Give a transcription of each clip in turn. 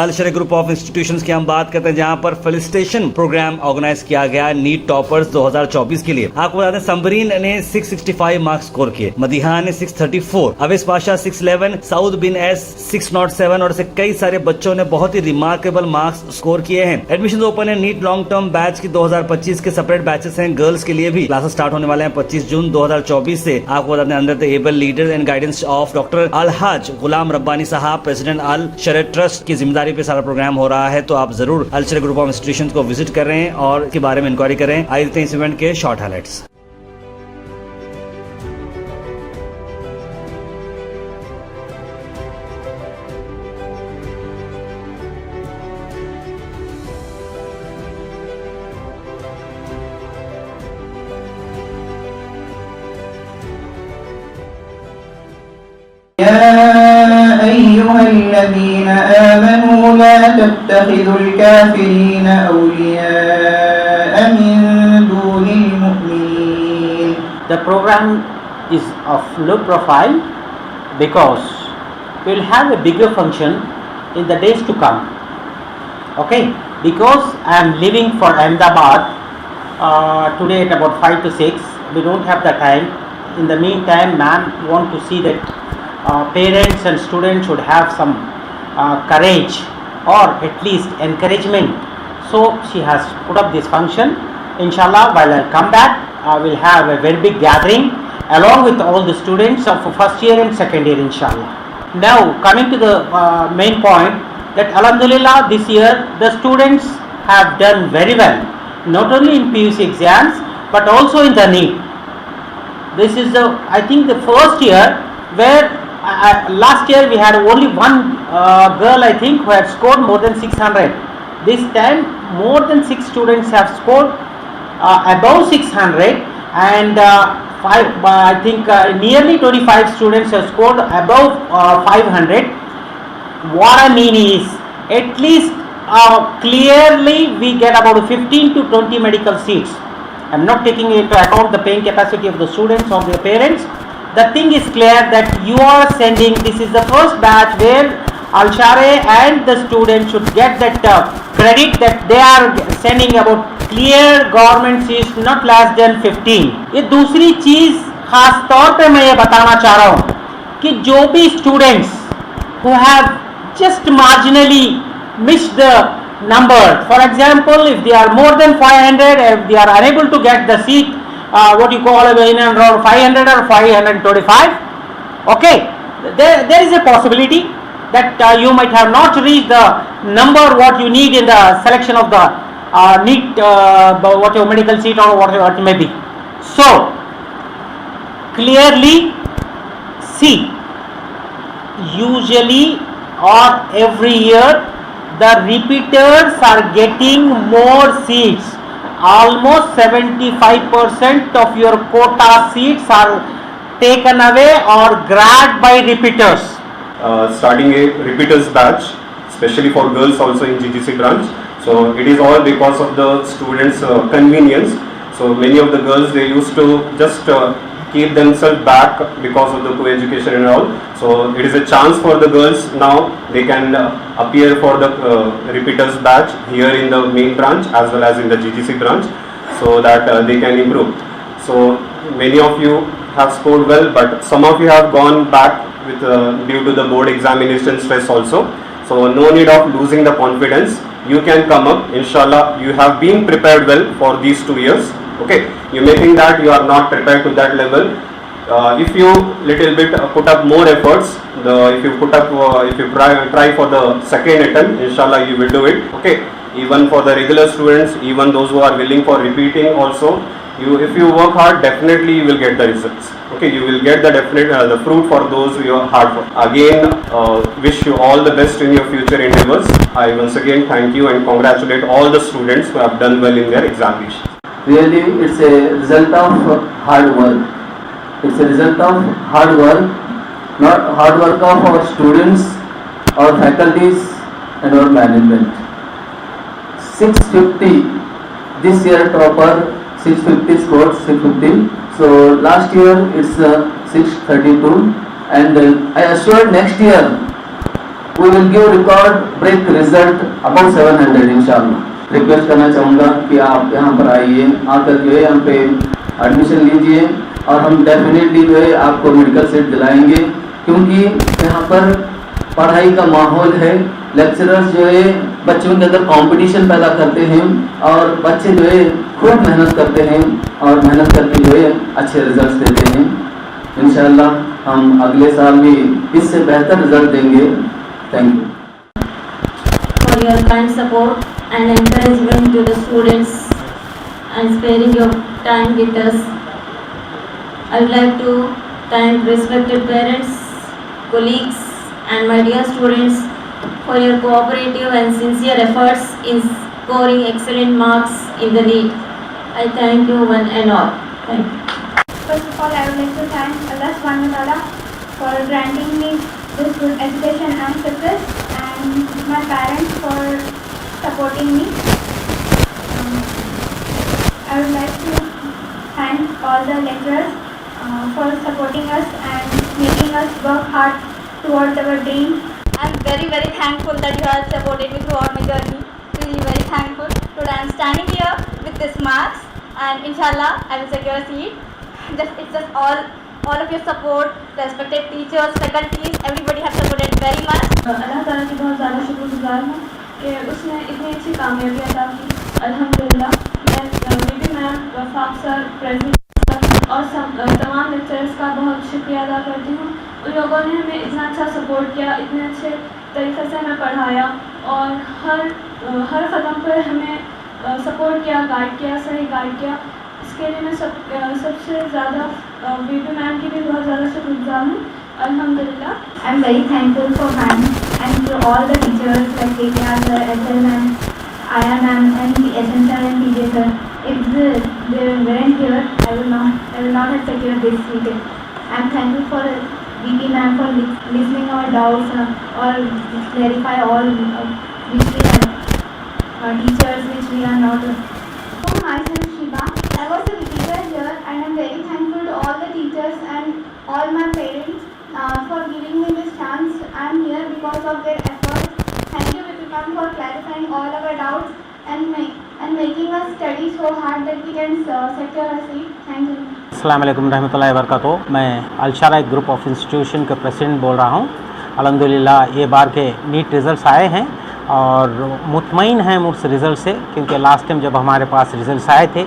Al Sharif group of institutions की हम बात करते हैं, जहां पर फेलिसिटेशन प्रोग्राम ऑर्गेनाइज किया गया नीट टॉपर्स 2024 के लिए। आपको बता दें संबरीन ने 665 मार्क्स स्कोर किए, मदीहा ने 634, अवेश पाशा 611, साउद बिन एस 607 और ऐसे कई सारे बच्चों ने बहुत ही रिमार्केबल मार्क्स स्कोर किए हैं। एडमिशन ओपन है नीट लॉन्ग टर्म बैच की 2025 के सेपरेट बैचेस हैं। गर्ल्स के लिए भी क्लासेस स्टार्ट होने वाले हैं 25 जून 2024 से। आपको बता दें under the able leaders and guidance of doctor Alhaj Ghulam Rabbani साहब, प्रेसिडेंट अल शरीफ ट्रस्ट की जिम्मेदारी पे सारा प्रोग्राम हो रहा है। तो आप जरूर अल शरीफ ग्रुप ऑफ इंस्टीट्यूशंस को विजिट कर रहे हैं और इसके बारे में इंक्वायरी करें। आइए देखते हैं इस इवेंट के short highlights. يا أيها الذين آمنوا لا تتخذوا الكافرين أولياء من دون المؤمنين. The program is of low profile because we will have a bigger function in the days to come. Okay, because I am leaving for Ahmedabad today at about 5 to 6. We don't have the time. In the meantime, ma'am want to see that parents and students should have some courage or at least encouragement. So she has put up this function. Inshallah, while I come back, I will have a very big gathering along with all the students of first year and second year, inshallah. Now coming to the main point, that alhamdulillah this year the students have done very well, not only in PUC exams but also in the NEET. This is the, I think, the first year where last year we had only one girl, I think, who had scored more than 600. This time more than 6 students have scored above 600 and I think nearly 25 students have scored above 500. What I mean is, at least clearly we get about 15 to 20 medical seats. I am not taking into account the paying capacity of the students or their parents. The thing is clear that you are sending, this is the first batch where Al-Share and the students should get that credit that they are sending about clear government seats not less than 15. ये दूसरी चीज़ खास तौर पे मैं ये बताना चाह रहा हूँ कि जो भी students who have just marginally missed the number, for example, if they are more than 500, if they are unable to get the seat, what you call in and around 500 or 525, okay, there is a possibility that you might have not reached the number what you need in the selection of the NEET, whatever medical seat or whatever it may be. So clearly see, usually or every year the repeaters are getting more seats. Almost 75% of your quota seats are taken away or grabbed by repeaters. Starting a repeaters batch, especially for girls also in GGC branch. So it is all because of the students' convenience. So many of the girls, they used to just keep themselves back because of the co-education and all. So it is a chance for the girls now. They can appear for the repeaters batch here in the main branch as well as in the GGC branch, so that they can improve. So many of you have scored well, but some of you have gone back with due to the board examination stress also. So no need of losing the confidence. You can come up. Inshallah, you have been prepared well for these 2 years. Okay, you may think that you are not prepared to that level. If you little bit put up more efforts, if you try for the second attempt, inshallah you will do it. Okay, even for the regular students, even those who are willing for repeating also, if you work hard, definitely you will get the results. Okay, you will get the definite the fruit for those who are hard for. Again, wish you all the best in your future endeavors. I once again thank you and congratulate all the students who have done well in their examination. Really, it's a result of hard work. It's a result of hard work, not hard work of our students, our faculties and our management. 650 this year topper, 650 scored 650. So last year it's 632, and I assure next year We will give record break result above 700 इंशाल्लाह। Request करना चाहूँगा कि आप यहाँ पर आइए, आकर जो है यहाँ पे एडमिशन लीजिए और हम डेफिनेटली जो है आपको मेडिकल सीट दिलाएंगे, क्योंकि यहाँ पर पढ़ाई का माहौल है। लेक्चरर्स जो है बच्चों के अंदर कंपटीशन पैदा करते हैं और बच्चे जो है खूब मेहनत करते हैं और मेहनत करके जो है अच्छे रिजल्ट्स देते हैं। इंशाल्लाह हम अगले साल भी इससे बेहतर रिजल्ट देंगे। Thank you for your kind support and encouragement to the students and sparing your time with us. I would like to thank respected parents, colleagues and my dear students for your cooperative and sincere efforts in scoring excellent marks in the NEET. I thank you one and all. Thank you. First of all, I would like to thank Allah subhanahu wa ta'ala for granting me this good education and success, and my parents for supporting me. I would like to thank all the lecturers for supporting us and making us work hard towards our dreams. I'm very thankful that you have supported me throughout my journey. Really very thankful. Today I'm standing here with this marks, and inshallah I will secure a seat. It's just all of your support, respected teachers, faculties, everybody have supported very much. अल्लाह ताला की बहुत ज़्यादा शुक्रगुजार हूँ कि उसने इतनी अच्छी कामयाबी अता की। अल्हम्दुलिल्लाह मैं बीबी मैम, वफाक सर, प्रेसिडेंट सर और तमाम लेक्चरर्स का बहुत शुक्रिया अदा करती हूँ। उन लोगों ने हमें इतना अच्छा सपोर्ट किया, इतने अच्छे तरीक़े से हमें पढ़ाया और हर कदम पर हमें सपोर्ट किया, गाइड किया, सही गाइड किया। इसके लिए मैं सबसे ज़्यादा बीबी मैम की भी बहुत ज़्यादा शुक्रगुजार हूँ। Alhamdulillah. I am very thankful for ma'am and to all the teachers like KKR sir, SL ma'am, Aya ma'am and SN sir and PJ sir. If they weren't here, I will not have secured this seat. I am thankful for VP ma'am for listening our doubts or clarify all which we are teachers which we are not. So myself Shiba. I was a repeater here and I am very thankful to all the teachers and all my parents for giving me this chance. I am here because of their efforts. Thank you VP ma'am for clarifying all our doubts and making us study so hard that we can secure a seat. Thank you. अस्सलाम वालेकुम रहमतुल्लाहि व बरकातुहू। मैं अलशारा group of institution के president बोल रहा हूँ। अल्हम्दुलिल्लाह ये बार के नीट रिज़ल्ट्स आए हैं और मुतमईन हैं उस रिज़ल्ट से, क्योंकि लास्ट टाइम जब हमारे पास रिज़ल्ट्स आए थे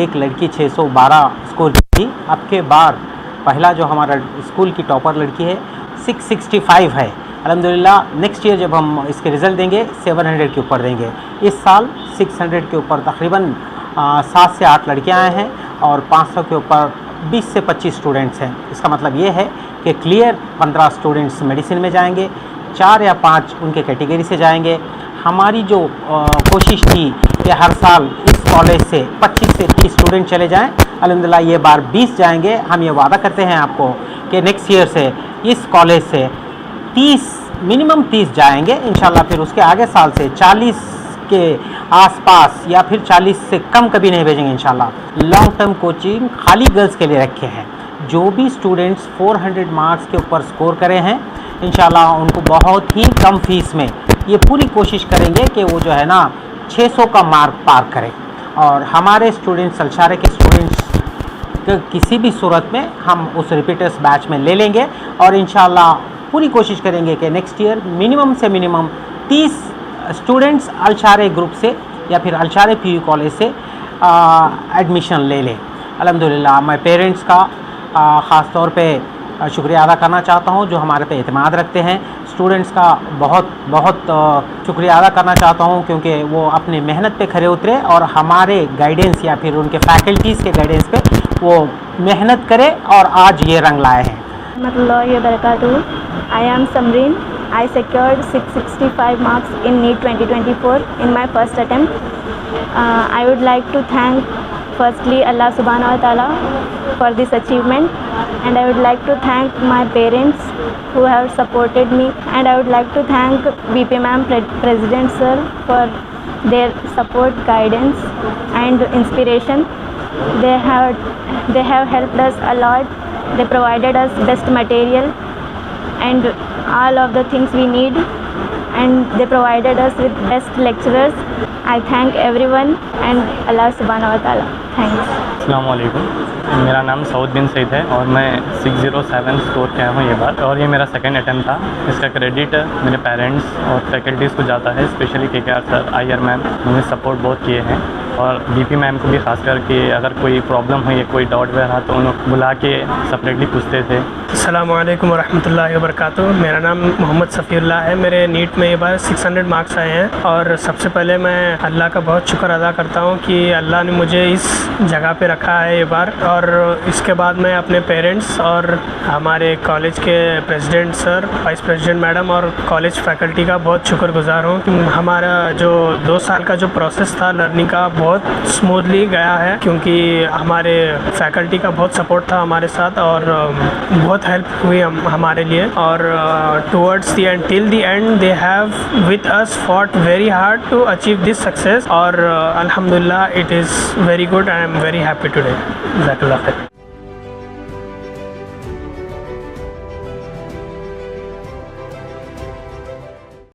एक लड़की 612 स्कोर की थी। अब के बार पहला जो हमारा स्कूल की टॉपर लड़की है 665 है। अल्हम्दुलिल्लाह नेक्स्ट ईयर जब हम इसके रिज़ल्ट देंगे 700 के ऊपर देंगे। इस साल 600 के ऊपर तकरीबन 7 से 8 लड़कियां आए हैं और 500 के ऊपर 20 से 25 स्टूडेंट्स हैं। इसका मतलब ये है कि क्लियर 15 स्टूडेंट्स मेडिसिन में जाएंगे, 4 या 5 उनके कैटेगरी से जाएंगे। हमारी जो कोशिश थी कि हर साल इस कॉलेज से 25 से 30 स्टूडेंट चले जाएं, अल्हम्दुलिल्लाह ये बार 20 जाएंगे। हम ये वादा करते हैं आपको कि नेक्स्ट ईयर से इस कॉलेज से 30 मिनिमम 30 जाएंगे इंशाल्लाह। फिर उसके आगे साल से 40 के आसपास या फिर 40 से कम कभी नहीं भेजेंगे इंशाल्लाह। लॉन्ग टर्म कोचिंग खाली गर्ल्स के लिए रखे हैं। जो भी स्टूडेंट्स 400 मार्क्स के ऊपर स्कोर करे हैं इंशाल्लाह उनको बहुत ही कम फीस में ये पूरी कोशिश करेंगे कि वो जो है ना 600 का मार्क पार करें। और हमारे स्टूडेंट्स अलशारे के स्टूडेंट्स किसी भी सूरत में हम उस रिपीटर्स बैच में ले लेंगे और इंशाल्लाह पूरी कोशिश करेंगे कि नेक्स्ट ईयर मिनिमम से मिनिमम 30 स्टूडेंट्स अलशारे ग्रुप से या फिर अलशारे पीयू कॉलेज से एडमिशन ले लें। अल्हम्दुलिल्लाह मैं पेरेंट्स का ख़ास तौर पे शुक्रिया अदा करना चाहता हूँ जो हमारे पे एतमाद रखते हैं। स्टूडेंट्स का बहुत शुक्रिया अदा करना चाहता हूँ क्योंकि वो अपनी मेहनत पे खरे उतरे और हमारे गाइडेंस या फिर उनके फैकल्टीज़ के गाइडेंस पे वो मेहनत करे और आज ये रंग लाए हैं। I am Samreen. I secured 665 marks in NEET 2024 in my first attempt. I would like to thank firstly Allah subhanahu wa ta'ala for this achievement, and I would like to thank my parents who have supported me, and I would like to thank VP ma'am, President sir for their support, guidance and inspiration. They have helped us a lot. They provided us best material and all of the things we need, and they provided us with best lecturers. I thank everyone and Allah subhanahu wa ta'ala. Thanks. अस्सलाम वालेकुम, मेरा नाम सऊद बिन सईद है और मैं 607 score किया हूँ ये बार, और ये मेरा सेकंड अटैम्प्ट था। इसका क्रेडिट मेरे पेरेंट्स और फैकल्टीज़ को जाता है, specially KKR sir, IR ma'am, उन्होंने सपोर्ट बहुत किए हैं, और BP मैम को भी खास करके अगर कोई प्रॉब्लम हुई है, कोई डाउट वगैरह, तो उन्हें बुला के सेपरेटली पूछते थे। अस्सलाम वालेकुम वरहमतुल्लाहि वबरकातुहू। मेरा नाम मोहम्मद सफ़ीउल्लाह है। मेरे नीट में ये बार 600 मार्क्स आए हैं, और सबसे पहले मैं अल्लाह का बहुत शुक्र अदा करता हूँ कि अल्लाह ने मुझे इस जगह पे रखा है ये बार। और इसके बाद मैं अपने पेरेंट्स और हमारे कॉलेज के president sir, vice president madam और कॉलेज फैकल्टी का बहुत शुक्रगुजार हूँ। हमारा जो 2 साल का जो प्रोसेस था लर्निंग का, बहुत स्मूथली गया है, क्योंकि हमारे फैकल्टी का बहुत सपोर्ट था हमारे साथ, और बहुत हेल्प हुई हमारे लिए। और towards the end, till the end, they have with us fought very hard to achieve this success, और अल्हम्दुलिल्लाह it is very good. I am very happy today. जज़ाकल्लाह खैर।